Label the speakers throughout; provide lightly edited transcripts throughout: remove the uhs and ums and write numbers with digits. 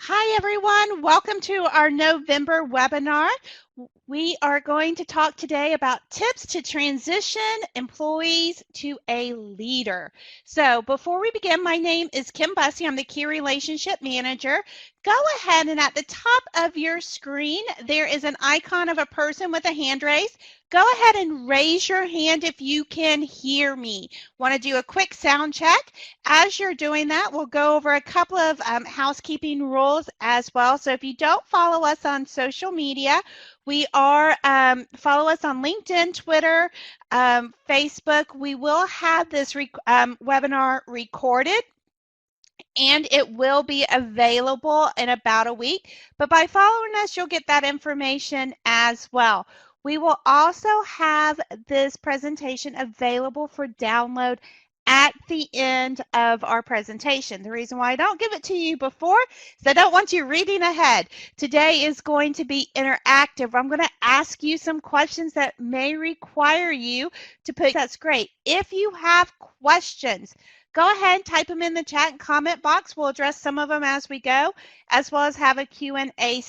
Speaker 1: Hi, everyone. Welcome to our November webinar. We are going to talk today about tips to transition employees to a leader. So before we begin, my name is Kim Bussey. I'm the Key Relationship Manager. Go ahead and at the top of your screen, there is an icon of a person with a hand raised. Go ahead and raise your hand if you can hear me. Want to do a quick sound check? As you're doing that, we'll go over a couple of housekeeping rules as well. So if you don't follow us on social media, we are, follow us on LinkedIn, Twitter, Facebook. We will have this webinar recorded, and it will be available in about a week. But by following us, you'll get that information as well. We will also have this presentation available for download at the end of our presentation. The reason why I don't give it to you before is I don't want you reading ahead. Today is going to be interactive. I'm going to ask you some questions that may require you to put. That's great. If you have questions, go ahead and type them in the chat and comment box. We'll address some of them as we go, as well as have a Q&A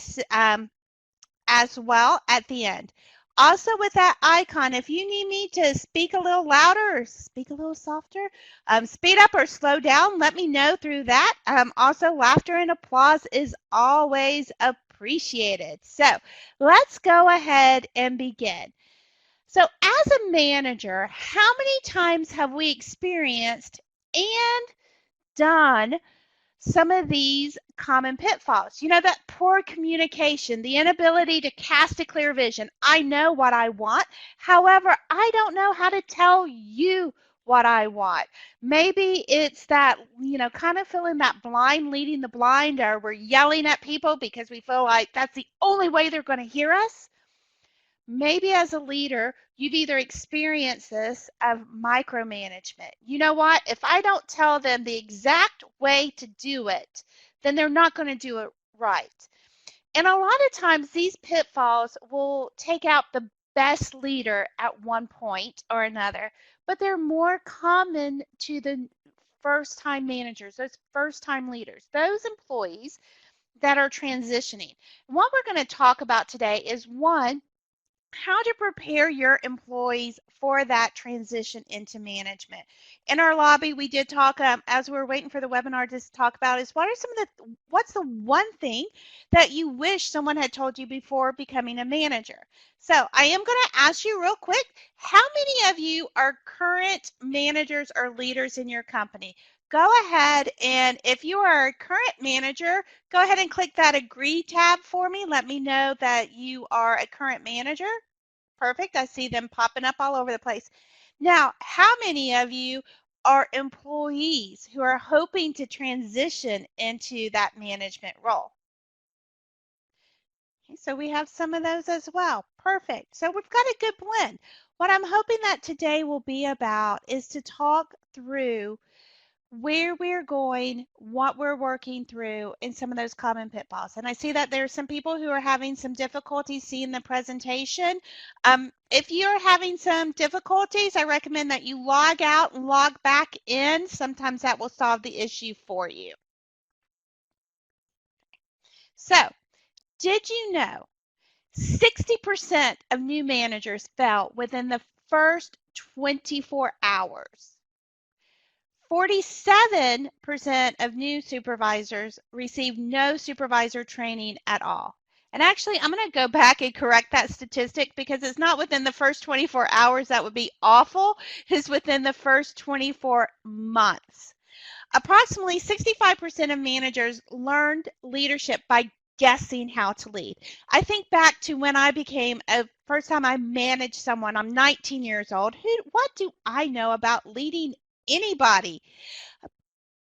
Speaker 1: as well at the end. Also with that icon, if you need me to speak a little louder or speak a little softer, speed up or slow down, let me know through that. Also, laughter and applause is always appreciated. So let's go ahead and begin. So as a manager, how many times have we experienced and done some of these common pitfalls? You know, that poor communication, the inability to cast a clear vision. I know what I want. However, I don't know how to tell you what I want. Maybe it's that, you know, kind of feeling that blind leading the blind, or we're yelling at people because we feel like that's the only way they're going to hear us. Maybe as a leader, you've either experienced this of micromanagement. You know what? If I don't tell them the exact way to do it, then they're not going to do it right. And a lot of times these pitfalls will take out the best leader at one point or another, but they're more common to the first-time managers, those first-time leaders, those employees that are transitioning. And what we're going to talk about today is, one, how to prepare your employees for that transition into management. In our lobby, we did talk, as we were waiting for the webinar to talk about, is what's the one thing that you wish someone had told you before becoming a manager? So I am going to ask you real quick, how many of you are current managers or leaders in your company? Go ahead, and if you are a current manager, go ahead and click that agree tab for me. Let me know that you are a current manager. Perfect. I see them popping up all over the place. Now, how many of you are employees who are hoping to transition into that management role? Okay, so we have some of those as well. Perfect. So we've got a good blend. What I'm hoping that today will be about is to talk through where we're going, what we're working through, and some of those common pitfalls. And I see that there's some people who are having some difficulty seeing the presentation. If you're having some difficulties, I recommend that you log out and log back in. Sometimes that will solve the issue for you. So, did you know 60% of new managers fail within the first 24 hours? 47% of new supervisors receive no supervisor training at all. And actually, I'm going to go back and correct that statistic, because it's not within the first 24 hours. That would be awful. It's within the first 24 months. Approximately 65% of managers learned leadership by guessing how to lead. I think back to when I became first time I managed someone. I'm 19 years old. What do I know about leading anybody?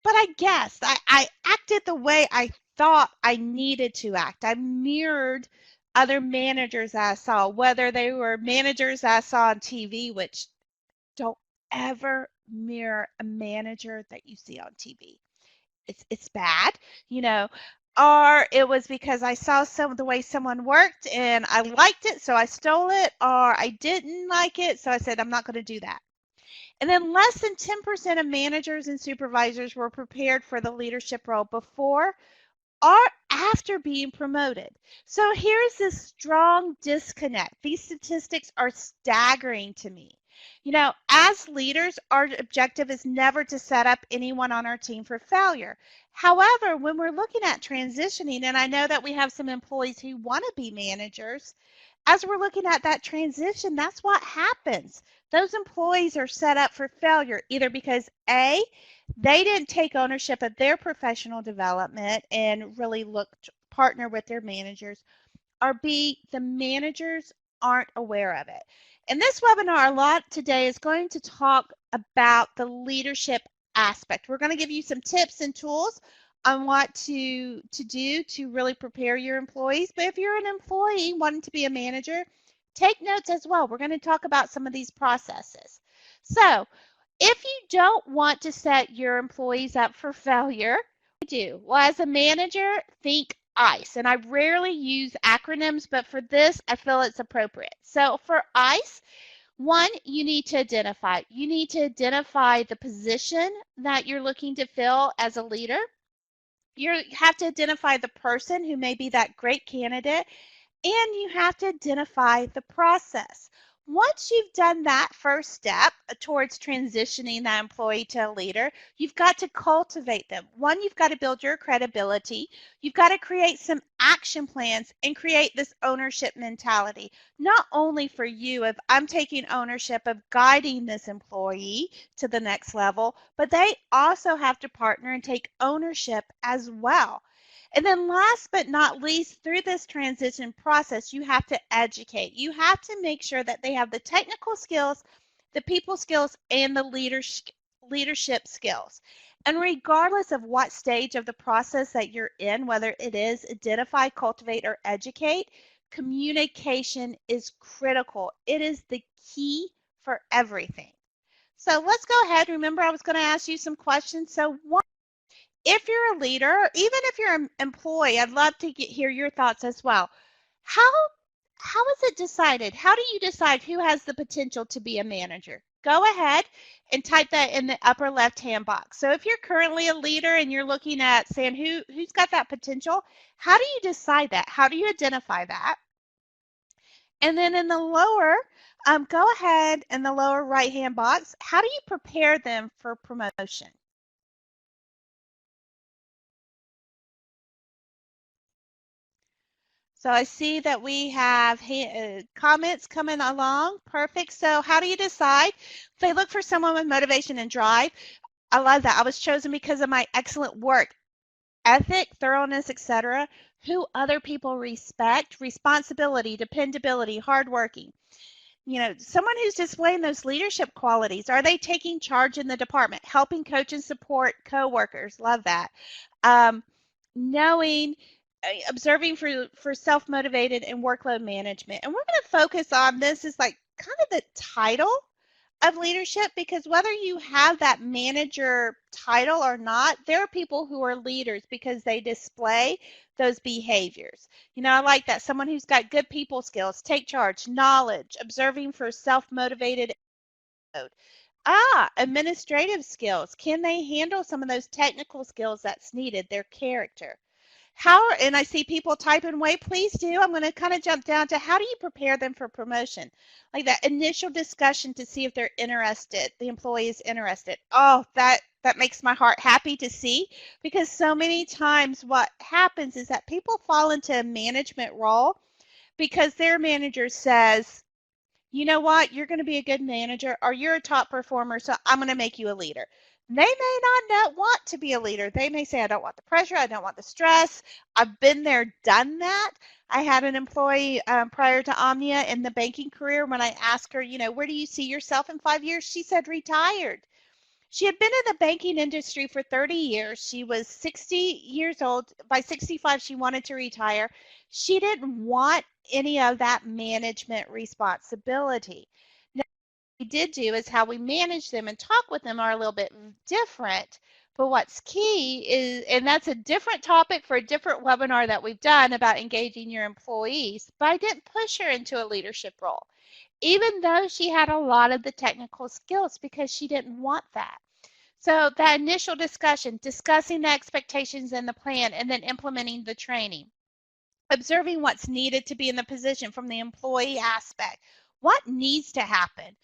Speaker 1: But I guessed. I acted the way I thought I needed to act. I mirrored other managers I saw, whether they were managers I saw on TV, which don't ever mirror a manager that you see on TV. It's bad, you know. Or it was because I saw the way someone worked and I liked it, so I stole it, or I didn't like it, so I said, I'm not going to do that. And then less than 10% of managers and supervisors were prepared for the leadership role before or after being promoted. So here's this strong disconnect. These statistics are staggering to me. As leaders, our objective is never to set up anyone on our team for failure. However, when we're looking at transitioning, and I know that we have some employees who want to be managers, as we're looking at that transition, that's what happens. Those employees are set up for failure either because A, they didn't take ownership of their professional development and really look to partner with their managers, or B, the managers aren't aware of it. In this webinar, a lot today is going to talk about the leadership aspect. We're going to give you some tips and tools on what to do to really prepare your employees. But if you're an employee wanting to be a manager, take notes as well. We're going to talk about some of these processes. So if you don't want to set your employees up for failure, what do you do? Well, as a manager, think ICE. And I rarely use acronyms, but for this, I feel it's appropriate. So for ICE, one, you need to identify. You need to identify the position that you're looking to fill as a leader. You have to identify the person who may be that great candidate, and you have to identify the process. Once you've done that first step towards transitioning that employee to a leader, you've got to cultivate them. One, you've got to build your credibility. You've got to create some action plans and create this ownership mentality. Not only for you, if I'm taking ownership of guiding this employee to the next level, but they also have to partner and take ownership as well. And then last but not least, through this transition process, you have to educate. You have to make sure that they have the technical skills, the people skills, and the leadership skills. And regardless of what stage of the process that you're in, whether it is identify, cultivate, or educate, communication is critical. It is the key for everything. So let's go ahead. Remember, I was going to ask you some questions. So one, if you're a leader, or even if you're an employee, I'd love to hear your thoughts as well. How is it decided? How do you decide who has the potential to be a manager? Go ahead and type that in the upper left-hand box. So if you're currently a leader and you're looking at saying who's got that potential, how do you decide that? How do you identify that? And then in the lower, go ahead in the lower right-hand box, how do you prepare them for promotion? So I see that we have comments coming along. Perfect. So how do you decide? They look for someone with motivation and drive. I love that. I was chosen because of my excellent work ethic, thoroughness, etc. Who other people respect, responsibility, dependability, hardworking. Someone who's displaying those leadership qualities. Are they taking charge in the department, helping coach and support coworkers? Love that. Knowing, observing for self-motivated and workload management. And we're going to focus on this as like kind of the title of leadership, because whether you have that manager title or not, there are people who are leaders because they display those behaviors. I like that. Someone who's got good people skills, take charge, knowledge, observing for self-motivated. Administrative skills. Can they handle some of those technical skills that's needed? Their character. And I see people typing away, please do. I'm going to kind of jump down to how do you prepare them for promotion? Like that initial discussion to see if they're interested, the employee is interested. Oh, that makes my heart happy to see, because so many times what happens is that people fall into a management role because their manager says, you know what, you're going to be a good manager, or you're a top performer, so I'm going to make you a leader. They may not want to be a leader. They may say, I don't want the pressure. I don't want the stress. I've been there, done that. I had an employee prior to Omnia in the banking career. When I asked her, where do you see yourself in 5 years? She said retired. She had been in the banking industry for 30 years. She was 60 years old. By 65, she wanted to retire. She didn't want any of that management responsibility. Now, what we did do is how we manage them and talk with them are a little bit different. But what's key is, and that's a different topic for a different webinar that we've done about engaging your employees, but I didn't push her into a leadership role, even though she had a lot of the technical skills, because she didn't want that. So that initial discussion, discussing the expectations and the plan, and then implementing the training. Observing what's needed to be in the position from the employee aspect. What needs to happen?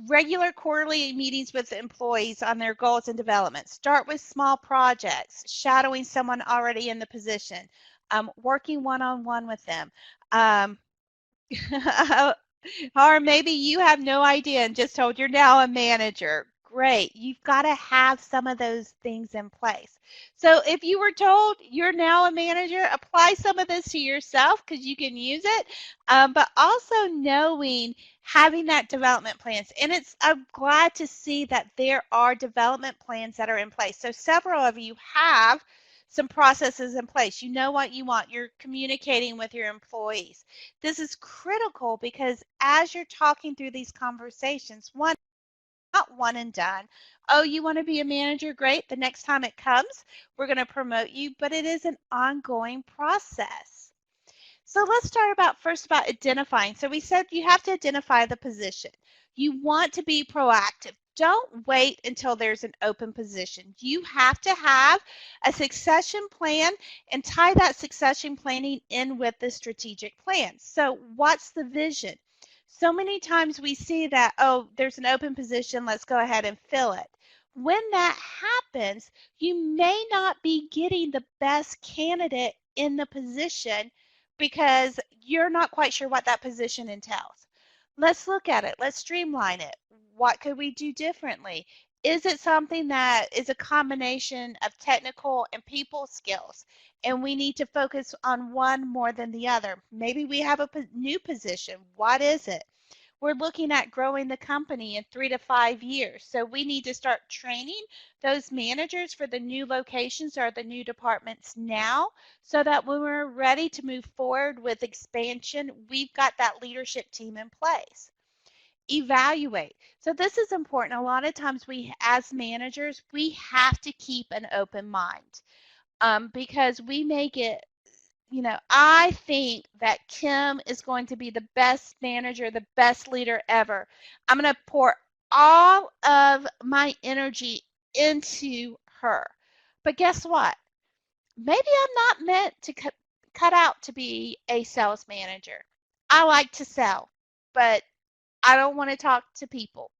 Speaker 1: Regular quarterly meetings with employees on their goals and development. Start with small projects, shadowing someone already in the position, working one-on-one with them. Or maybe you have no idea and just told you're now a manager. Great. You've got to have some of those things in place. So if you were told you're now a manager, apply some of this to yourself because you can use it. But also knowing, having that development plans. And I'm glad to see that there are development plans that are in place. So several of you have some processes in place. You know what you want. You're communicating with your employees. This is critical because as you're talking through these conversations, one, not one and done. Oh, you want to be a manager? Great. The next time it comes, we're going to promote you, but it is an ongoing process. So let's start first about identifying. So we said you have to identify the position. You want to be proactive. Don't wait until there's an open position. You have to have a succession plan and tie that succession planning in with the strategic plan. So what's the vision? So many times we see that, oh, there's an open position, let's go ahead and fill it. When that happens, you may not be getting the best candidate in the position because you're not quite sure what that position entails. Let's look at it. Let's streamline it. What could we do differently? Is it something that is a combination of technical and people skills, and we need to focus on one more than the other? Maybe we have a new position. What is it? We're looking at growing the company in 3 to 5 years. So we need to start training those managers for the new locations or the new departments now, so that when we're ready to move forward with expansion, we've got that leadership team in place. Evaluate. So this is important. A lot of times we, as managers, we have to keep an open mind because we make it, I think that Kim is going to be the best manager, the best leader ever. I'm going to pour all of my energy into her. But guess what? Maybe I'm not meant to cut out to be a sales manager. I like to sell, but I don't want to talk to people.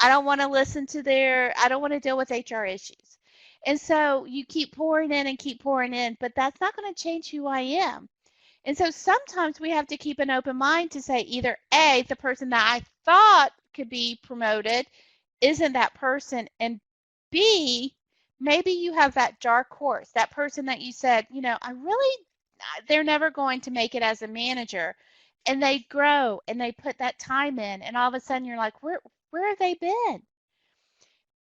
Speaker 1: I don't want to I don't want to deal with HR issues. And so you keep pouring in and keep pouring in, but that's not going to change who I am. And so sometimes we have to keep an open mind to say either A, the person that I thought could be promoted isn't that person, and B, maybe you have that dark horse, that person that you said, they're never going to make it as a manager. And they grow and they put that time in, and all of a sudden you're like, where have they been?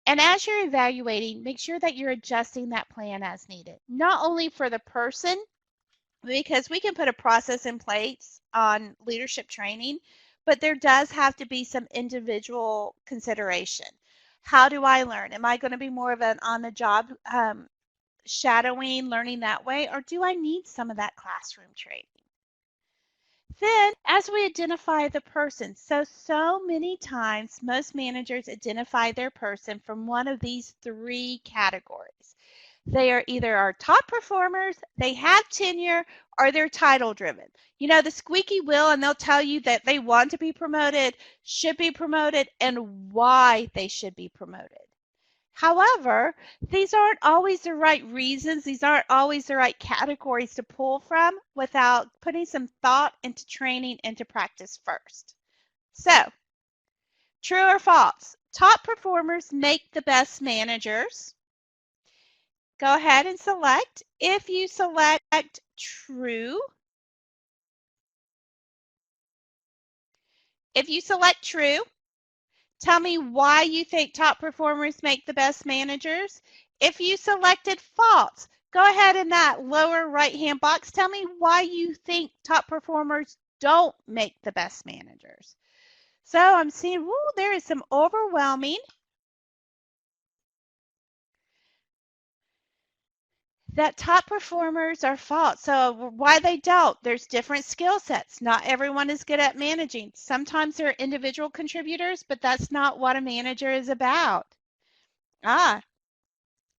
Speaker 1: And as you're evaluating, make sure that you're adjusting that plan as needed, not only for the person, because we can put a process in place on leadership training, but there does have to be some individual consideration. How do I learn? Am I going to be more of an on-the-job shadowing, learning that way, or do I need some of that classroom training? Then, as we identify the person, so many times most managers identify their person from one of these 3 categories. They are either our top performers, they have tenure, or they're title driven. The squeaky wheel, and they'll tell you that they want to be promoted, should be promoted, and why they should be promoted. However, these aren't always the right reasons. These aren't always the right categories to pull from without putting some thought into training into practice first. So, true or false? Top performers make the best managers. Go ahead and select. If you select true, tell me why you think top performers make the best managers. If you selected false, go ahead in that lower right-hand box. Tell me why you think top performers don't make the best managers. So I'm seeing, there is some overwhelming. That top performers are false. So why they don't? There's different skill sets. Not everyone is good at managing. Sometimes they're individual contributors, but that's not what a manager is about. Ah,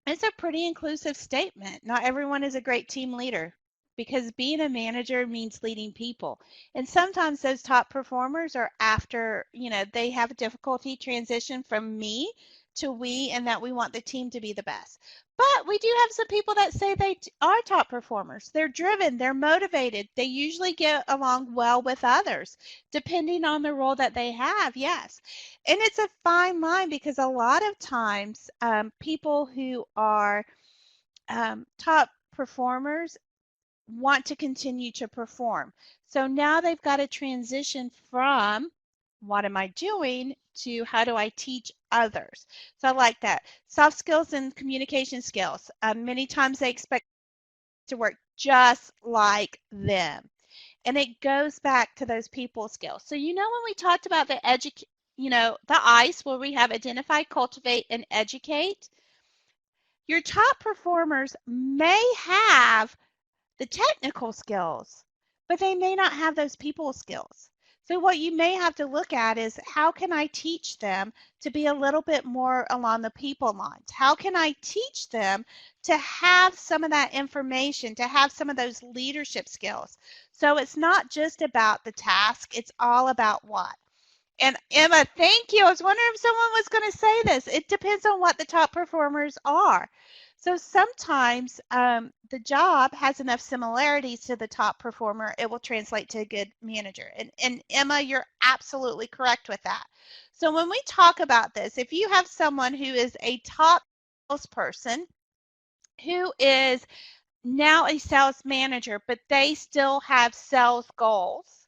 Speaker 1: it's a pretty inclusive statement. Not everyone is a great team leader because being a manager means leading people. And sometimes those top performers are after, they have a difficulty transition from me to we, and that we want the team to be the best. But we do have some people that say they are top performers. They're driven, they're motivated. They usually get along well with others, depending on the role that they have, yes. And it's a fine line because a lot of times people who are top performers want to continue to perform. So now they've got to transition from what am I doing to how do I teach others. So I like that. Soft skills and communication skills. Many times they expect to work just like them. And it goes back to those people skills. So when we talked about the the ICE where we have identify, cultivate, and educate, your top performers may have the technical skills, but they may not have those people skills. So what you may have to look at is how can I teach them to be a little bit more along the people lines? How can I teach them to have some of that information, to have some of those leadership skills? So it's not just about the task, it's all about what. And Emma, thank you. I was wondering if someone was going to say this. It depends on what the top performers are. So sometimes the job has enough similarities to the top performer, it will translate to a good manager. And Emma, you're absolutely correct with that. So when we talk about this, if you have someone who is a top salesperson who is now a sales manager, but they still have sales goals,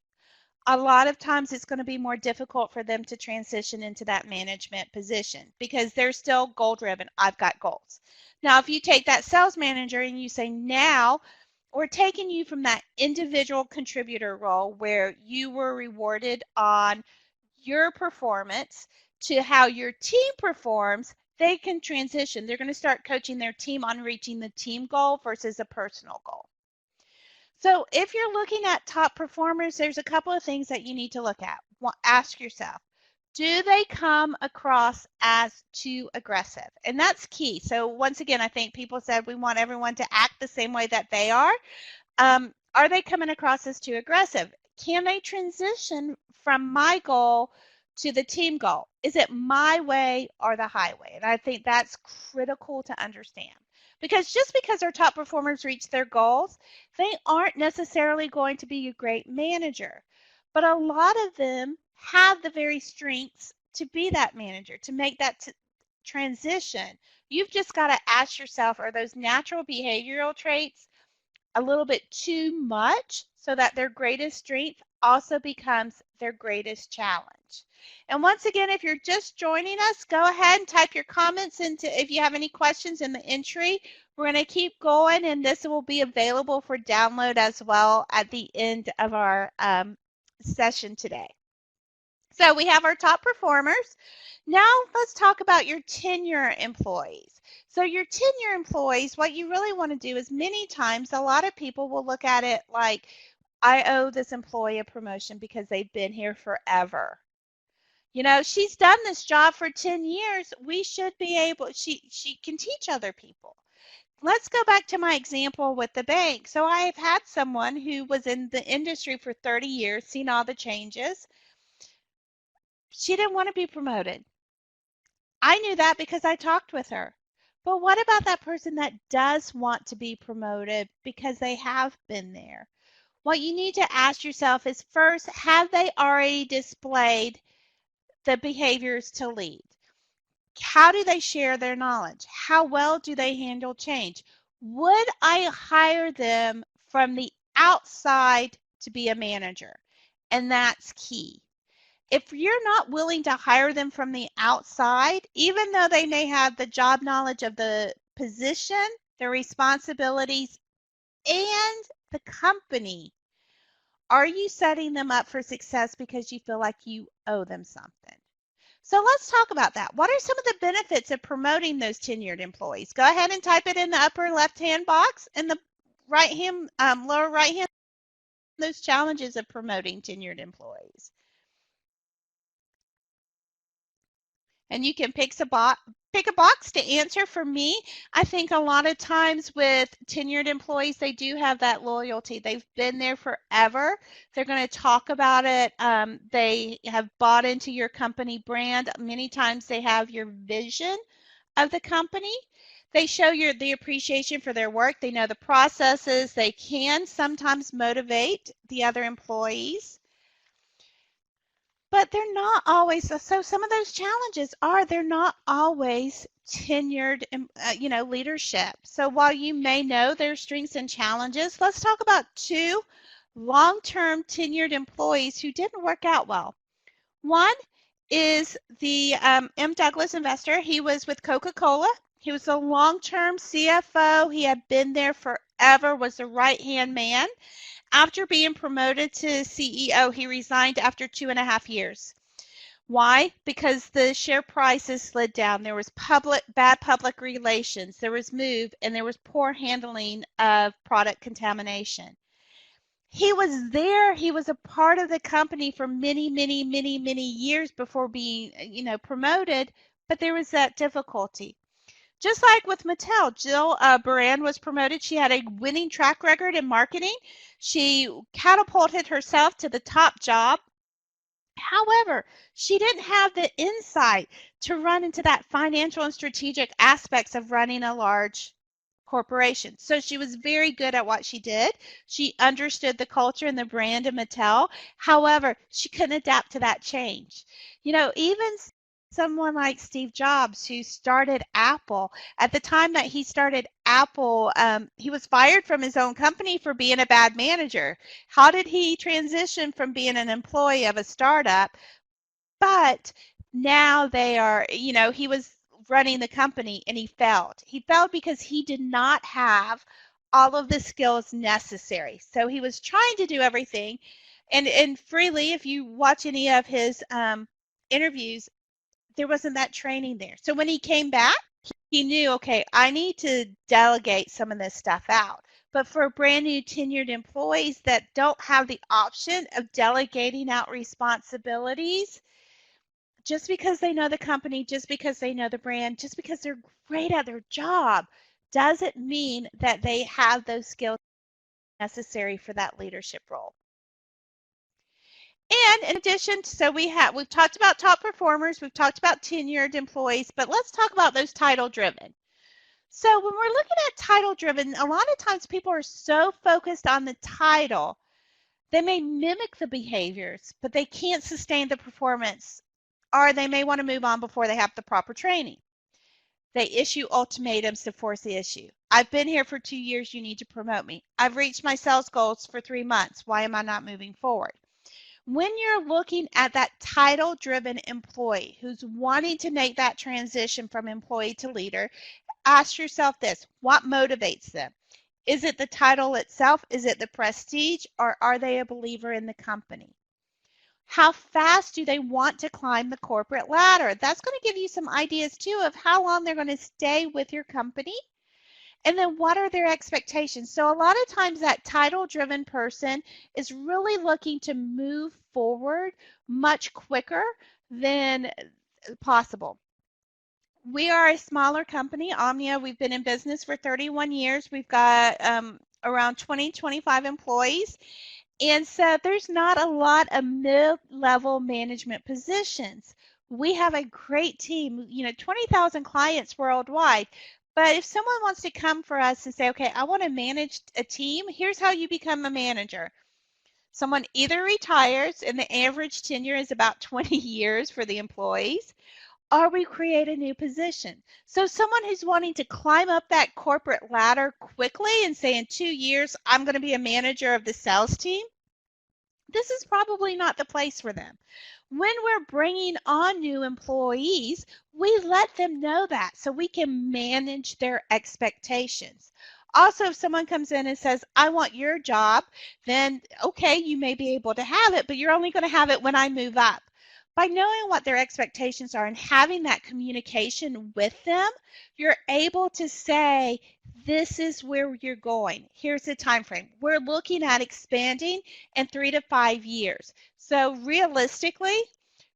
Speaker 1: a lot of times it's going to be more difficult for them to transition into that management position because they're still goal driven. I've got goals. Now, if you take that sales manager and you say, now we're taking you from that individual contributor role where you were rewarded on your performance to how your team performs, they can transition. They're going to start coaching their team on reaching the team goal versus a personal goal. So if you're looking at top performers, there's a couple of things that you need to look at. Ask yourself, do they come across as too aggressive? And that's key. So once again, I think people said we want everyone to act the same way that they are. Are they coming across as too aggressive? Can they transition from my goal to the team goal? Is it my way or the highway? And I think that's critical to understand. Because just because our top performers reach their goals, they aren't necessarily going to be a great manager. But a lot of them have the very strengths to be that manager, to make that transition. You've just got to ask yourself, are those natural behavioral traits a little bit too much so that their greatest strength also becomes their greatest challenge? And once again, if you're just joining us, go ahead and type your comments into if you have any questions in the entry. We're going to keep going, and this will be available for download as well at the end of our session today. So we have our top performers. Now let's talk about your tenure employees. So your tenure employees, what you really want to do is many times a lot of people will look at it like, I owe this employee a promotion because they've been here forever. She's done this job for 10 years. We should be able, she can teach other people. Let's go back to my example with the bank. So I have had someone who was in the industry for 30 years, seen all the changes. She didn't want to be promoted. I knew that because I talked with her. But what about that person that does want to be promoted because they have been there? What you need to ask yourself is first, have they already displayed the behaviors to lead? How do they share their knowledge? How well do they handle change? Would I hire them from the outside to be a manager? And that's key. If you're not willing to hire them from the outside, even though they may have the job knowledge of the position, their responsibilities, and the company, are you setting them up for success because you feel like you owe them something? So let's talk about that. What are some of the benefits of promoting those tenured employees? Go ahead and type it in the upper left-hand box and the right-hand, lower right-hand, those challenges of promoting tenured employees. And you can pick a pick a box to answer. For me, I think a lot of times with tenured employees, they do have that loyalty. They've been there forever. They're going to talk about it. They have bought into your company brand. Many times they have your vision of the company. They show the appreciation for their work. They know the processes. They can sometimes motivate the other employees. But they're not always, so some of those challenges are they're not always tenured, leadership. So while you may know their strengths and challenges, let's talk about two long-term tenured employees who didn't work out well. One is the M. Douglas investor. He was with Coca-Cola. He was a long-term CFO. He had been there forever, was the right-hand man. After being promoted to CEO, he resigned after 2.5 years. Why? Because the share prices slid down. There was bad public relations. There was move, and there was poor handling of product contamination. He was there. He was a part of the company for many, many, many, many years before being, promoted, but there was that difficulty. Just like with Mattel, Jill Baran was promoted. She had a winning track record in marketing. She catapulted herself to the top job. However, she didn't have the insight to run into that financial and strategic aspects of running a large corporation. So she was very good at what she did. She understood the culture and the brand of Mattel. However, she couldn't adapt to that change. Even someone like Steve Jobs, who started Apple, at the time that he started Apple, he was fired from his own company for being a bad manager. How did he transition from being an employee of a startup? But now he was running the company and he failed. He failed because he did not have all of the skills necessary. So he was trying to do everything. And freely, if you watch any of his interviews, there wasn't that training there. So when he came back, he knew, okay, I need to delegate some of this stuff out. But for brand new tenured employees that don't have the option of delegating out responsibilities, just because they know the company, just because they know the brand, just because they're great at their job, doesn't mean that they have those skills necessary for that leadership role. And in addition, so we've talked about top performers, we've talked about tenured employees, but let's talk about those title-driven. So when we're looking at title-driven, a lot of times people are so focused on the title, they may mimic the behaviors, but they can't sustain the performance, or they may want to move on before they have the proper training. They issue ultimatums to force the issue. I've been here for 2 years, you need to promote me. I've reached my sales goals for 3 months, why am I not moving forward? When you're looking at that title-driven employee who's wanting to make that transition from employee to leader, ask yourself this, what motivates them? Is it the title itself? Is it the prestige? Or are they a believer in the company? How fast do they want to climb the corporate ladder? That's going to give you some ideas too of how long they're going to stay with your company. And then what are their expectations? So a lot of times that title-driven person is really looking to move forward much quicker than possible. We are a smaller company, Omnia. We've been in business for 31 years. We've got around 20-25 employees. And so there's not a lot of mid-level management positions. We have a great team, 20,000 clients worldwide. But if someone wants to come for us and say, okay, I want to manage a team, here's how you become a manager. Someone either retires, and the average tenure is about 20 years for the employees, or we create a new position. So someone who's wanting to climb up that corporate ladder quickly and say in 2 years, I'm going to be a manager of the sales team, this is probably not the place for them. When we're bringing on new employees, we let them know that so we can manage their expectations. Also, if someone comes in and says, I want your job, then okay, you may be able to have it, but you're only going to have it when I move up. By knowing what their expectations are and having that communication with them, you're able to say, this is where you're going. Here's the time frame. We're looking at expanding in 3 to 5 years. So realistically,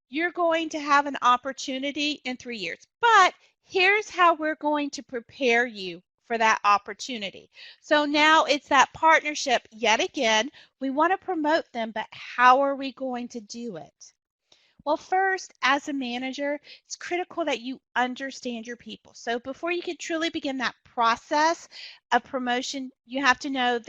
Speaker 1: you're going to have an opportunity in 3 years. But Here's how we're going to prepare you for that opportunity. So now it's that partnership yet again. We want to promote them, but how are we going to do it? Well, first, as a manager, it's critical that you understand your people. So before you can truly begin that process of promotion, you have to know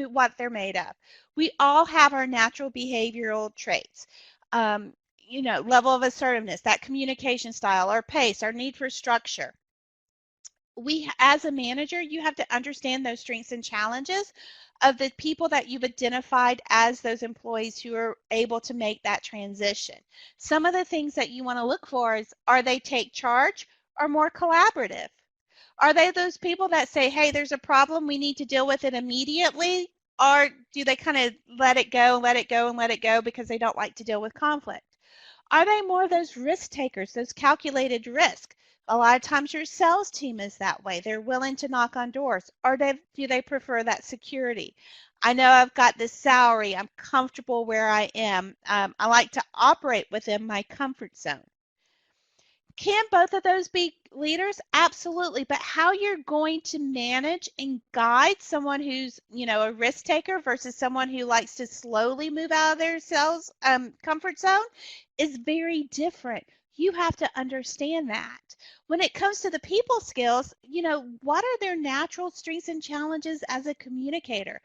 Speaker 1: what they're made of. We all have our natural behavioral traits. Level of assertiveness, that communication style, our pace, our need for structure. As a manager, you have to understand those strengths and challenges of the people that you've identified as those employees who are able to make that transition. Some of the things that you want to look for is, are they take charge or more collaborative? Are they those people that say, hey, there's a problem, we need to deal with it immediately? Or do they kind of let it go, let it go, and let it go because they don't like to deal with conflict? Are they more of those risk takers, those calculated risk? A lot of times your sales team is that way. They're willing to knock on doors. Or do they prefer that security? I know I've got this salary. I'm comfortable where I am. I like to operate within my comfort zone. Can both of those be leaders? Absolutely. But how you're going to manage and guide someone who's, a risk taker versus someone who likes to slowly move out of their sales comfort zone is very different. You have to understand that. When it comes to the people skills, what are their natural strengths and challenges as a communicator?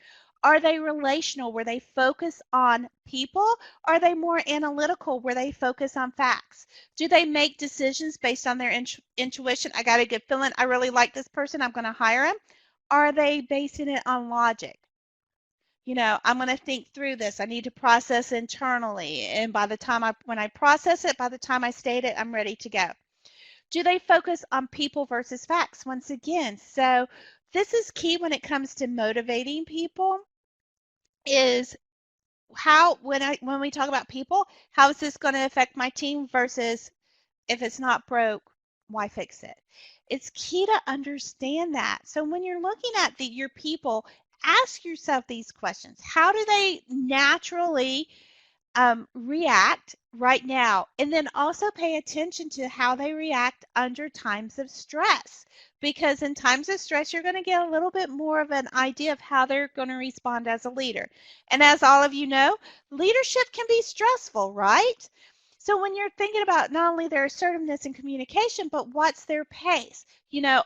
Speaker 1: Are they relational where they focus on people? Are they more analytical where they focus on facts? Do they make decisions based on their intuition? I got a good feeling. I really like this person. I'm going to hire him. Are they basing it on logic? I'm going to think through this. I need to process internally. And when I process it, by the time I state it, I'm ready to go. Do they focus on people versus facts? Once again, so this is key when it comes to motivating people is when we talk about people, how is this going to affect my team versus if it's not broke, why fix it? It's key to understand that. So when you're looking at your people, ask yourself these questions. How do they naturally react right now? And then also pay attention to how they react under times of stress. Because in times of stress, you're going to get a little bit more of an idea of how they're going to respond as a leader. And as all of you know, leadership can be stressful, right? So when you're thinking about not only their assertiveness and communication, but what's their pace?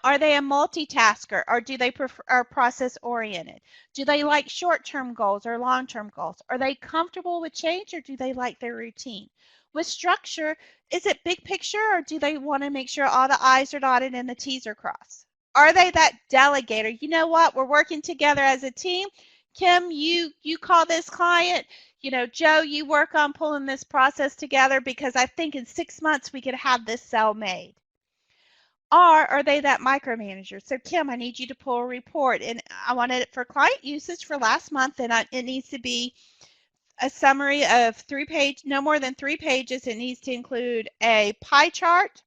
Speaker 1: Are they a multitasker or do they are process oriented? Do they like short-term goals or long-term goals? Are they comfortable with change or do they like their routine? With structure, is it big picture or do they want to make sure all the I's are dotted and the T's are crossed? Are they that delegator? You know what? We're working together as a team. Kim, you call this client. Joe, you work on pulling this process together because I think in 6 months we could have this sale made. Or are they that micromanager? So Kim, I need you to pull a report and I want it for client usage for last month and it needs to be a summary of no more than 3 pages. It needs to include a pie chart.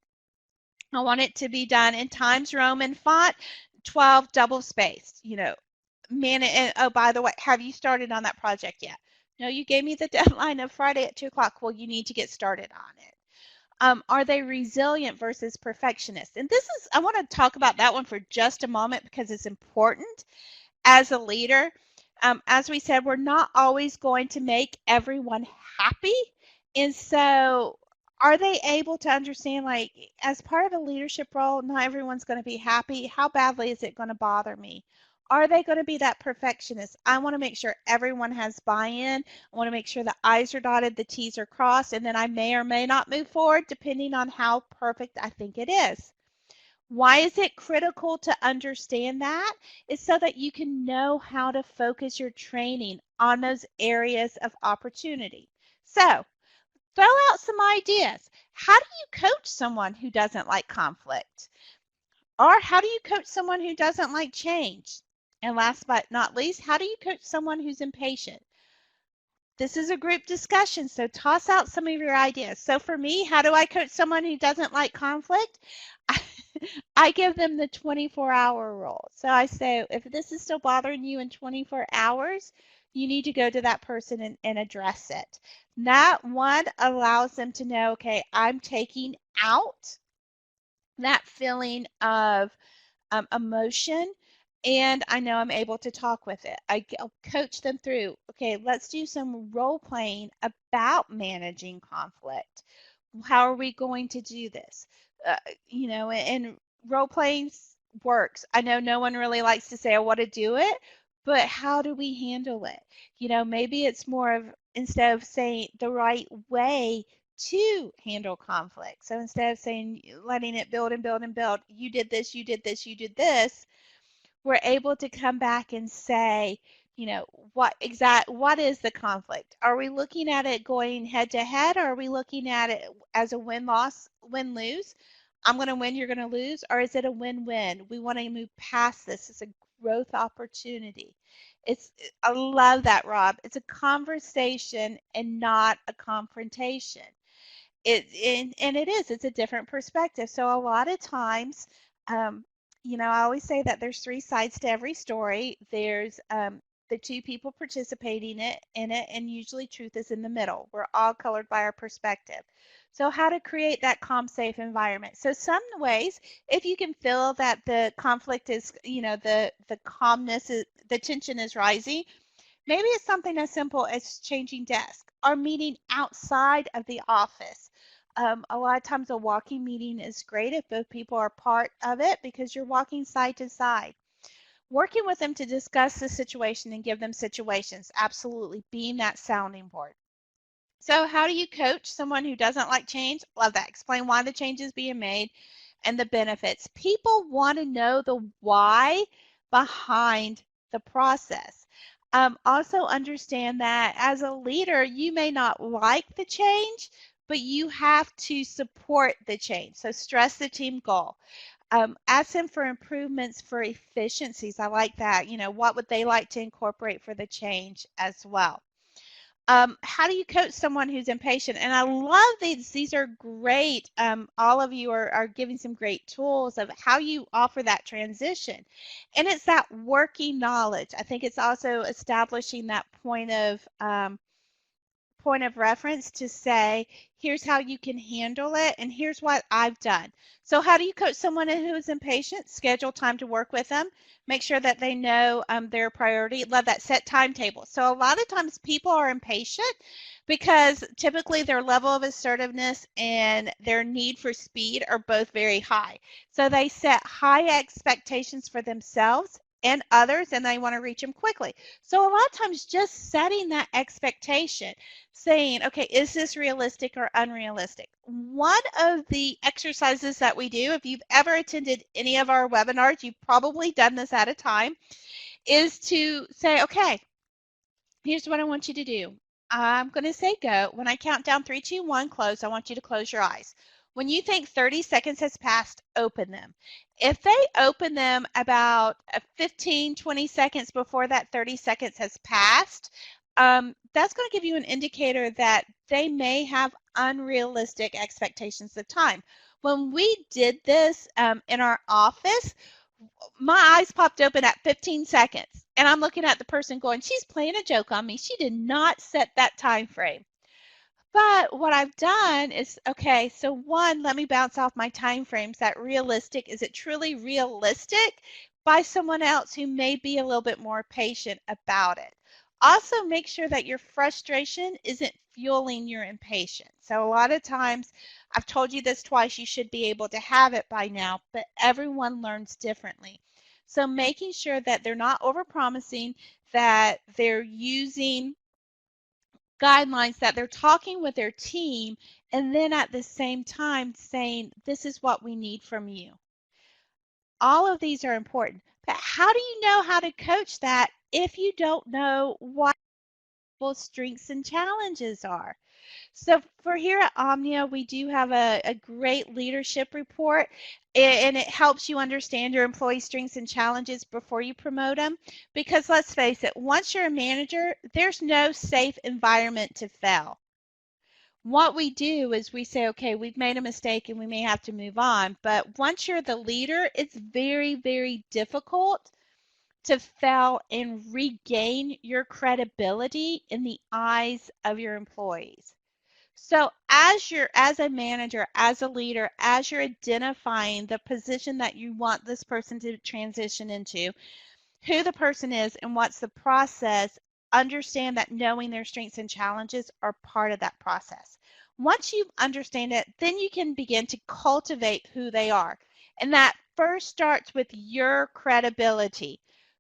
Speaker 1: I want it to be done in Times Roman font, 12 double spaced, and oh, by the way, have you started on that project yet? No, you gave me the deadline of Friday at 2 o'clock. Well, you need to get started on it. Are they resilient versus perfectionist? And I want to talk about that one for just a moment because it's important as a leader. As we said, we're not always going to make everyone happy. And so are they able to understand, like, as part of a leadership role, not everyone's going to be happy. How badly is it going to bother me? Are they going to be that perfectionist? I want to make sure everyone has buy-in. I want to make sure the I's are dotted, the T's are crossed, and then I may or may not move forward depending on how perfect I think it is. Why is it critical to understand that? It's so that you can know how to focus your training on those areas of opportunity. So, throw out some ideas. How do you coach someone who doesn't like conflict? Or how do you coach someone who doesn't like change? And last but not least, how do you coach someone who's impatient? This is a group discussion, so toss out some of your ideas. So for me, how do I coach someone who doesn't like conflict? I give them the 24-hour rule. So I say, if this is still bothering you in 24 hours, you need to go to that person and address it. That one allows them to know, okay, I'm taking out that feeling of emotion, and I know I'm able to talk with it. I'll coach them through, okay, let's do some role playing about managing conflict. How are we going to do this? Uh, and role playing works. I know no one really likes to say, I want to do it, but how do we handle it? Maybe it's more of, instead of saying the right way to handle conflict. So instead of saying, letting it build and build and build, you did this, you did this, you did this, we're able to come back and say, you know, what is the conflict? Are we looking at it going head to head, or are we looking at it as a win-loss, win-lose? I'm going to win, you're going to lose, or is it a win-win? We want to move past this. It's a growth opportunity. It's I love that, Rob. It's a conversation and not a confrontation. And it is, it's a different perspective. So a lot of times, um, I always say that there's three sides to every story. There's the two people participating in it, and usually truth is in the middle. We're all colored by our perspective. So how to create that calm, safe environment. So some ways, if you can feel that the conflict is, the calmness is, the tension is rising, maybe it's something as simple as changing desk or meeting outside of the office. A lot of times a walking meeting is great if both people are part of it because you're walking side to side. Working with them to discuss the situation and give them situations, absolutely being that sounding board. So how do you coach someone who doesn't like change? Love that. Explain why the change is being made and the benefits. People want to know the why behind the process. Also understand that as a leader, you may not like the change, but you have to support the change. So stress the team goal. Ask them for improvements for efficiencies. I like that. What would they like to incorporate for the change as well? How do you coach someone who's impatient? And I love these. These are great. All of you are giving some great tools of how you offer that transition. And it's that working knowledge. I think it's also establishing that point of reference to say, here's how you can handle it, and here's what I've done. So how do you coach someone who is impatient? Schedule time to work with them. Make sure that they know their priority. Love that, set timetable. So a lot of times people are impatient because typically their level of assertiveness and their need for speed are both very high. So they set high expectations for themselves and others, and they want to reach them quickly. So a lot of times just setting that expectation, saying, okay, is this realistic or unrealistic? One of the exercises that we do, if you've ever attended any of our webinars, you've probably done this at a time, is to say, okay, here's what I want you to do. I'm going to say go. When I count down 3, 2, 1, close, I want you to close your eyes. When you think 30 seconds has passed, open them. If they open them about 15, 20 seconds before that 30 seconds has passed, that's going to give you an indicator that they may have unrealistic expectations of time. When we did this in our office, my eyes popped open at 15 seconds, and I'm looking at the person going, she's playing a joke on me. She did not set that time frame. But what I've done is, okay, so one, let me bounce off my time frames. That realistic, is it truly realistic by someone else who may be a little bit more patient about it? Also, make sure that your frustration isn't fueling your impatience. So a lot of times, I've told you this twice, you should be able to have it by now, but everyone learns differently. So making sure that they're not overpromising, that they're using guidelines, that they're talking with their team, and then at the same time saying, this is what we need from you. All of these are important. But how do you know how to coach that if you don't know what people's strengths and challenges are? So for here at Omnia, we do have a great leadership report, and it helps you understand your employee strengths and challenges before you promote them. Because let's face it, once you're a manager, there's no safe environment to fail. What we do is we say, okay, we've made a mistake and we may have to move on. But once you're the leader, it's very, very difficult to fail and regain your credibility in the eyes of your employees. So as a manager, as a leader, as you're identifying the position that you want this person to transition into, who the person is and what's the process, understand that knowing their strengths and challenges are part of that process. Once you understand it, then you can begin to cultivate who they are. And that first starts with your credibility.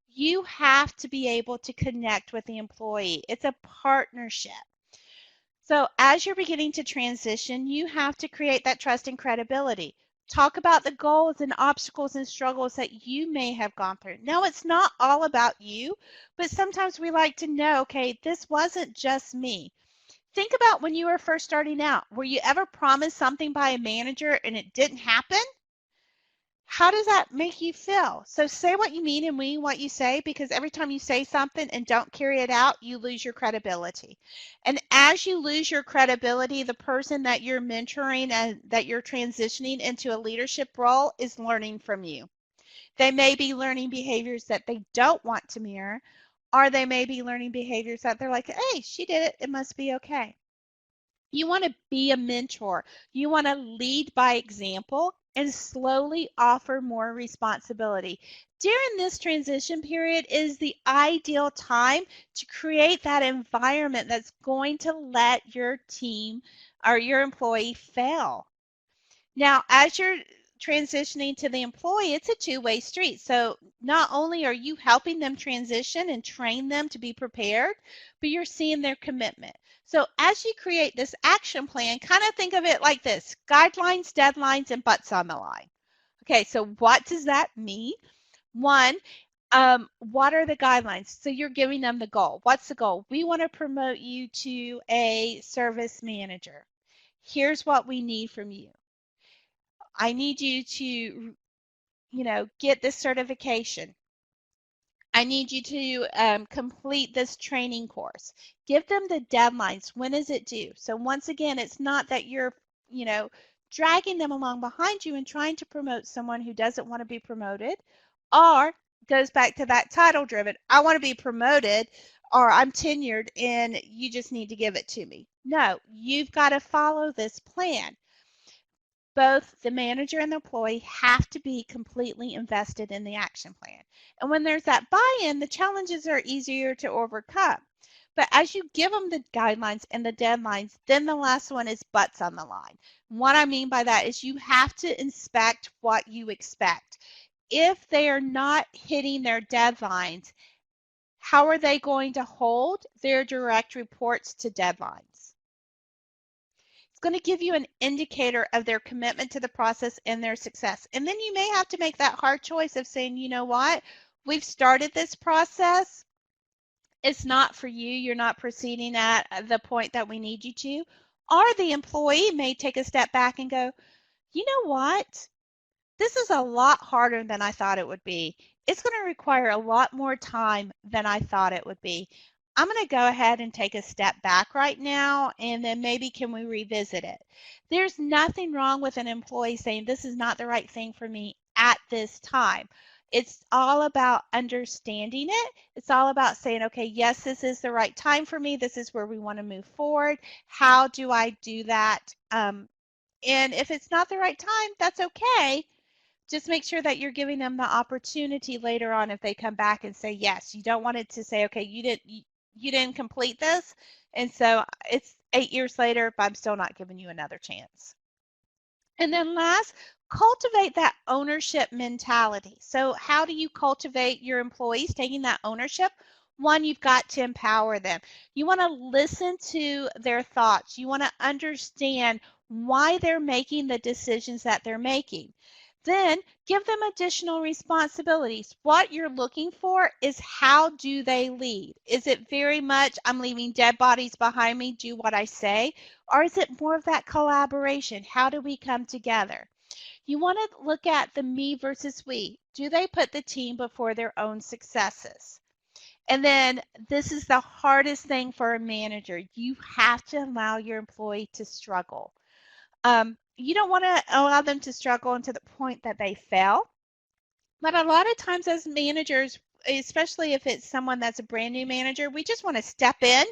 Speaker 1: You have to be able to connect with the employee. It's a partnership. So as you're beginning to transition, you have to create that trust and credibility. Talk about the goals and obstacles and struggles that you may have gone through. No, it's not all about you, but sometimes we like to know, okay, this wasn't just me. Think about when you were first starting out. Were you ever promised something by a manager and it didn't happen? How does that make you feel? So say what you mean and mean what you say, because every time you say something and don't carry it out, you lose your credibility. And as you lose your credibility, the person that you're mentoring and that you're transitioning into a leadership role is learning from you. They may be learning behaviors that they don't want to mirror, or they may be learning behaviors that they're like, hey, she did it, it must be okay. You want to be a mentor. You want to lead by example and slowly offer more responsibility. During this transition period is the ideal time to create that environment that's going to let your team or your employee fail. Now, as you're transitioning to the employee, it's a two-way street. So not only are you helping them transition and train them to be prepared, but you're seeing their commitment. So as you create this action plan, kind of think of it like this: guidelines, deadlines, and butts on the line. Okay, so what does that mean? One, what are the guidelines? So you're giving them the goal. What's the goal? We want to promote you to a service manager. Here's what we need from you. I need you to, get this certification. I need you to complete this training course. Give them the deadlines. When is it due? So once again, it's not that you're, you know, dragging them along behind you and trying to promote someone who doesn't want to be promoted, or goes back to that title driven. I want to be promoted, or I'm tenured and you just need to give it to me. No, you've got to follow this plan. Both the manager and the employee have to be completely invested in the action plan. And when there's that buy-in, the challenges are easier to overcome. But as you give them the guidelines and the deadlines, then the last one is butts on the line. What I mean by that is you have to inspect what you expect. If they are not hitting their deadlines, how are they going to hold their direct reports to deadlines? It's going to give you an indicator of their commitment to the process and their success. And then you may have to make that hard choice of saying, you know what, we've started this process. It's not for you. You're not proceeding at the point that we need you to. Or the employee may take a step back and go, you know what? This is a lot harder than I thought it would be. It's going to require a lot more time than I thought it would be. I'm going to go ahead and take a step back right now, and then maybe can we revisit it? There's nothing wrong with an employee saying this is not the right thing for me at this time. It's all about understanding it. It's all about saying, okay, yes, this is the right time for me. This is where we want to move forward. How do I do that? And if it's not the right time, that's okay. Just make sure that you're giving them the opportunity later on if they come back and say yes. You don't want it to say, okay, you didn't complete this, and so it's 8 years later, but I'm still not giving you another chance. And then last, cultivate that ownership mentality. So how do you cultivate your employees taking that ownership? One, you've got to empower them. You want to listen to their thoughts. You want to understand why they're making the decisions that they're making. Then give them additional responsibilities. What you're looking for is how do they lead? Is it very much, I'm leaving dead bodies behind me, do what I say? Or is it more of that collaboration? How do we come together? You want to look at the me versus we. Do they put the team before their own successes? And then this is the hardest thing for a manager. You have to allow your employee to struggle. You don't want to allow them to struggle until the point that they fail. But a lot of times as managers, especially if it's someone that's a brand new manager, we just want to step in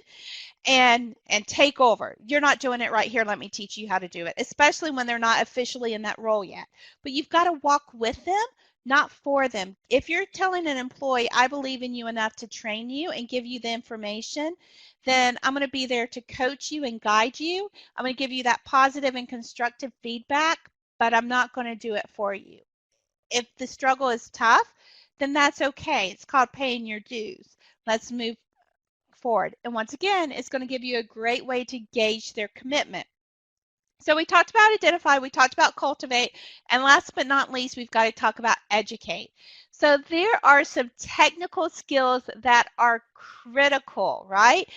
Speaker 1: and take over. You're not doing it right here. Let me teach you how to do it, especially when they're not officially in that role yet. But you've got to walk with them, not for them. If you're telling an employee, I believe in you enough to train you and give you the information, then I'm going to be there to coach you and guide you. I'm going to give you that positive and constructive feedback, but I'm not going to do it for you. If the struggle is tough, then that's okay. It's called paying your dues. Let's move forward. And once again, it's going to give you a great way to gauge their commitment. So we talked about identify, we talked about cultivate, and last but not least, we've got to talk about educate. So there are some technical skills that are critical, right?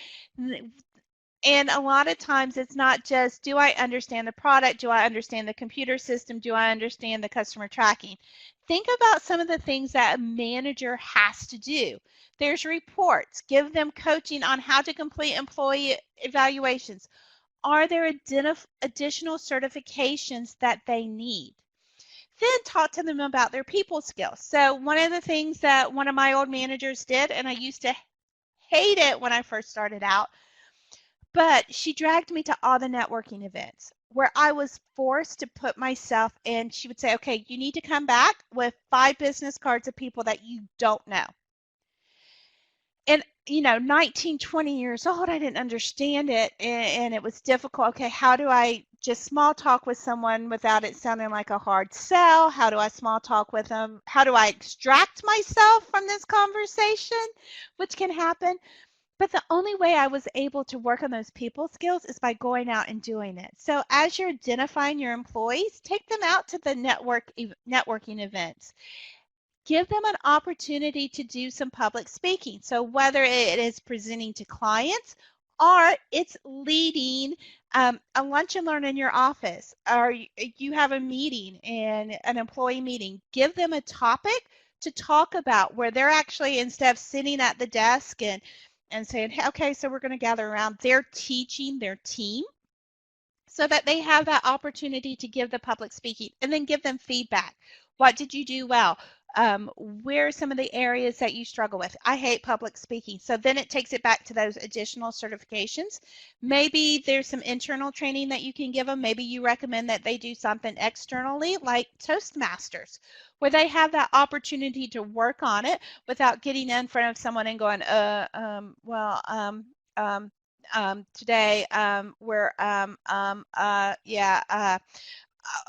Speaker 1: And a lot of times it's not just, do I understand the product? Do I understand the computer system? Do I understand the customer tracking? Think about some of the things that a manager has to do. There's reports. Give them coaching on how to complete employee evaluations. Are there additional certifications that they need? Then talk to them about their people skills. So one of the things that one of my old managers did, and I used to hate it when I first started out, but she dragged me to all the networking events where I was forced to put myself in. She would say, okay, you need to come back with 5 business cards of people that you don't know. And, 19, 20 years old, I didn't understand it, and it was difficult. Okay, how do I just small talk with someone without it sounding like a hard sell? How do I small talk with them? How do I extract myself from this conversation, which can happen? But the only way I was able to work on those people skills is by going out and doing it. So as you're identifying your employees, take them out to the networking events. Give them an opportunity to do some public speaking. So whether it is presenting to clients or it's leading a lunch and learn in your office, or you have a meeting and an employee meeting, give them a topic to talk about where they're actually, instead of sitting at the desk and saying, hey, okay, so we're going to gather around, they're teaching their team so that they have that opportunity to give the public speaking, and then give them feedback. What did you do well? Where are some of the areas that you struggle with? I hate public speaking. So then it takes it back to those additional certifications. Maybe there's some internal training that you can give them. Maybe you recommend that they do something externally like Toastmasters, where they have that opportunity to work on it without getting in front of someone and going, today we're, oh,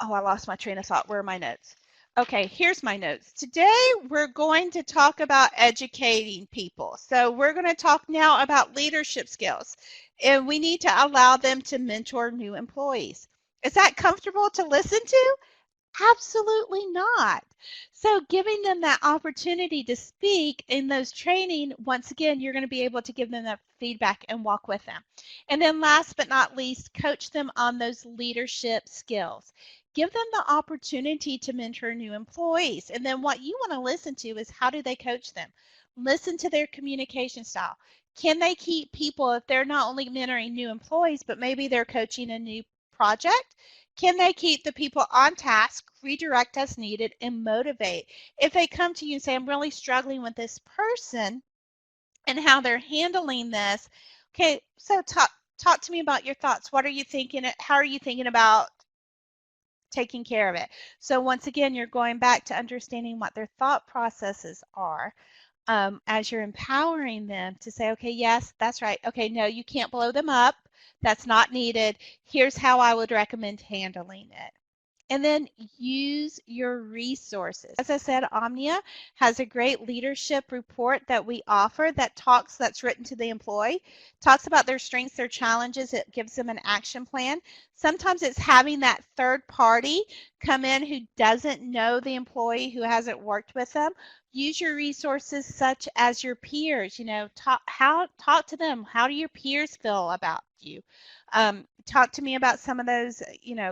Speaker 1: I lost my train of thought. Where are my notes? Okay, here's my notes. Today, we're going to talk about educating people. So we're going to talk now about leadership skills, and we need to allow them to mentor new employees. Is that comfortable to listen to? Absolutely not. So giving them that opportunity to speak in those training, once again, you're going to be able to give them that feedback and walk with them. And then last but not least, coach them on those leadership skills. Give them the opportunity to mentor new employees. And then what you want to listen to is, how do they coach them? Listen to their communication style. Can they keep people, if they're not only mentoring new employees, but maybe they're coaching a new project? Can they keep the people on task, redirect as needed, and motivate? If they come to you and say, I'm really struggling with this person and how they're handling this, okay, so talk to me about your thoughts. What are you thinking? How are you thinking about taking care of it? So once again, you're going back to understanding what their thought processes are. As you're empowering them to say, okay, yes, that's right. Okay, no, you can't blow them up. That's not needed. Here's how I would recommend handling it. And then use your resources. As I said, Omnia has a great leadership report that we offer that's written to the employee, talks about their strengths, their challenges. It gives them an action plan. Sometimes it's having that third party come in who doesn't know the employee, who hasn't worked with them. Use your resources such as your peers. Talk to them. How do your peers feel about you? Talk to me about some of those,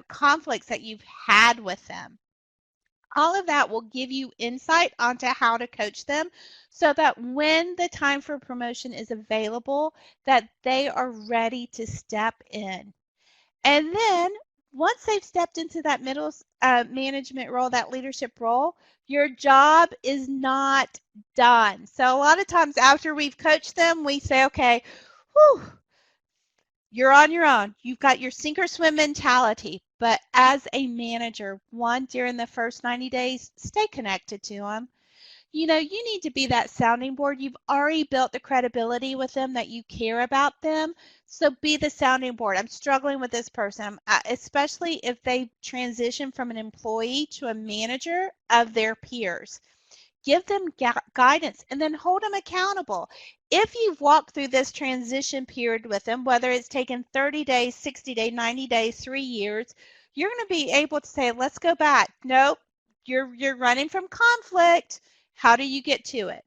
Speaker 1: conflicts that you've had with them. All of that will give you insight onto how to coach them so that when the time for promotion is available, that they are ready to step in. And then once they've stepped into that middle management role, that leadership role, your job is not done. So a lot of times after we've coached them, we say, okay, whew, You're on your own. You've got your sink or swim mentality. But as a manager, one, during the first 90 days, stay connected to them. You know, you need to be that sounding board. You've already built the credibility with them that you care about them. So be the sounding board. I'm struggling with this person, especially if they transition from an employee to a manager of their peers. Give them guidance and then hold them accountable. If you've walked through this transition period with them, whether it's taken 30 days, 60 days, 90 days, 3 years, you're going to be able to say, let's go back. Nope, you're running from conflict. How do you get to it?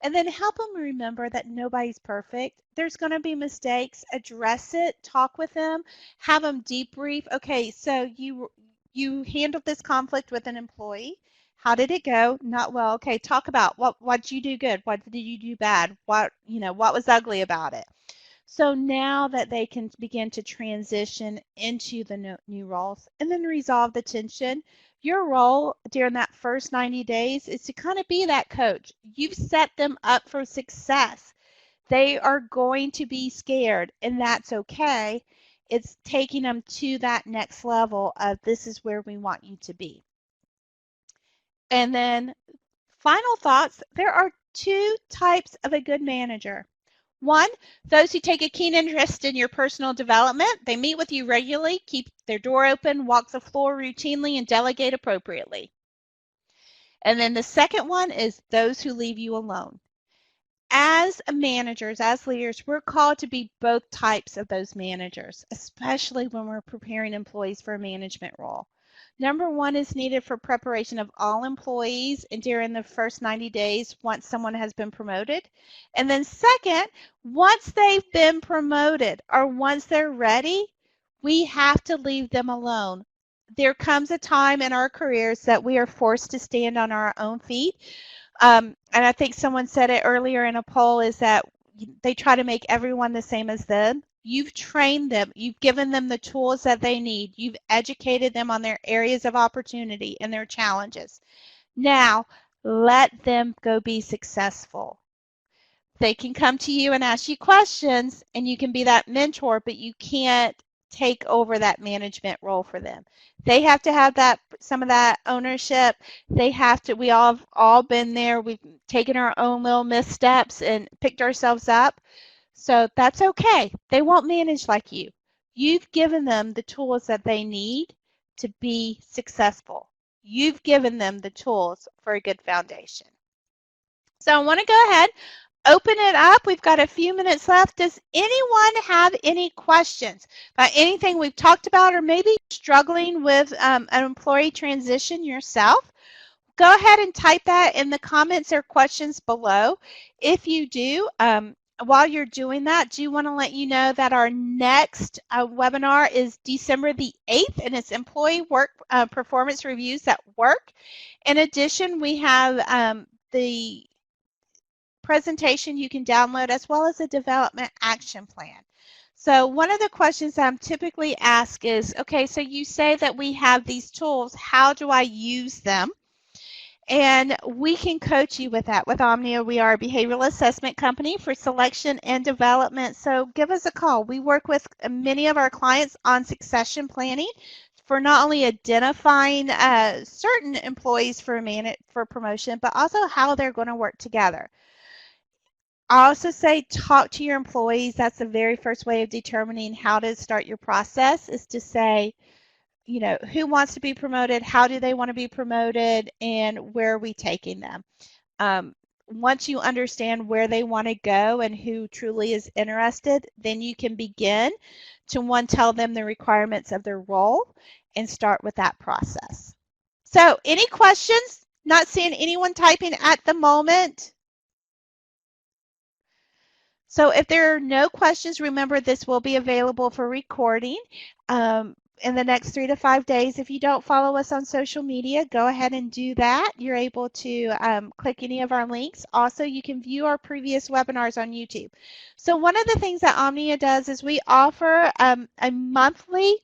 Speaker 1: And then help them remember that nobody's perfect. There's going to be mistakes. Address it. Talk with them. Have them debrief. Okay, so you handled this conflict with an employee. How did it go? Not well. Okay, talk about what did you do good? What did you do bad? What was ugly about it? So now that they can begin to transition into the new roles and then resolve the tension, your role during that first 90 days is to kind of be that coach. You've set them up for success. They are going to be scared, and that's okay. It's taking them to that next level of this is where we want you to be. And then final thoughts, there are two types of a good manager. One, those who take a keen interest in your personal development. They meet with you regularly, keep their door open, walk the floor routinely, and delegate appropriately. And then the second one is those who leave you alone. As managers, as leaders, we're called to be both types of those managers, especially when we're preparing employees for a management role. Number one is needed for preparation of all employees and during the first 90 days once someone has been promoted. And then second, once they've been promoted or once they're ready, we have to leave them alone. There comes a time in our careers that we are forced to stand on our own feet. And I think someone said it earlier in a poll is that they try to make everyone the same as them. You've trained them. You've given them the tools that they need. You've educated them on their areas of opportunity and their challenges. Now, let them go be successful. They can come to you and ask you questions, and you can be that mentor, but you can't take over that management role for them. They have to have some of that ownership. They have to. We all been there. We've taken our own little missteps and picked ourselves up. So that's okay. They won't manage like you. You've given them the tools that they need to be successful. You've given them the tools for a good foundation. So I want to go ahead, open it up. We've got a few minutes left. Does anyone have any questions about anything we've talked about, or maybe struggling with an employee transition yourself? Go ahead and type that in the comments or questions below. If you do, while you're doing that, do want to let you know that our next webinar is December the 8th, and it's employee work performance reviews at work. In addition, we have the presentation you can download as well as a development action plan. So one of the questions I'm typically asked is, okay, so you say that we have these tools, how do I use them? And we can coach you with that. With Omnia, we are a behavioral assessment company for selection and development. So give us a call. We work with many of our clients on succession planning for not only identifying certain employees for promotion, but also how they're going to work together. I also say talk to your employees. That's the very first way of determining how to start your process, is to say, you know, who wants to be promoted, how do they want to be promoted, and where are we taking them? Once you understand where they want to go and who truly is interested, then you can begin to tell them the requirements of their role and start with that process. So any questions? Not seeing anyone typing at the moment. So if there are no questions, remember this will be available for recording in the next 3 to 5 days. If you don't follow us on social media, go ahead and do that. You're able to click any of our links. Also, you can view our previous webinars on YouTube. So one of the things that Omnia does is we offer a monthly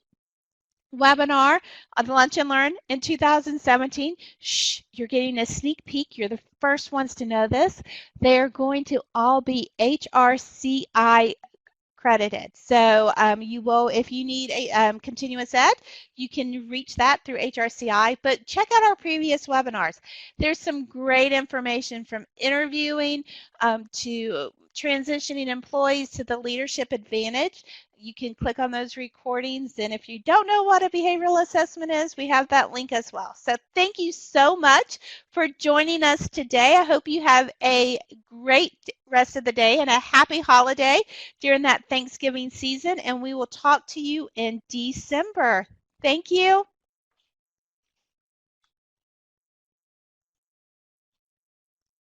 Speaker 1: webinar on Lunch and Learn in 2017. Shh, you're getting a sneak peek. You're the first ones to know this. They're going to all be HRCI accredited. So you will, if you need a continuous ed, you can reach that through HRCI, but check out our previous webinars. There's some great information from interviewing to transitioning employees to the leadership advantage. You can click on those recordings, and if you don't know what a behavioral assessment is, we have that link as well. So thank you so much for joining us today. I hope you have a great rest of the day and a happy holiday during that Thanksgiving season, and we will talk to you in December. Thank you.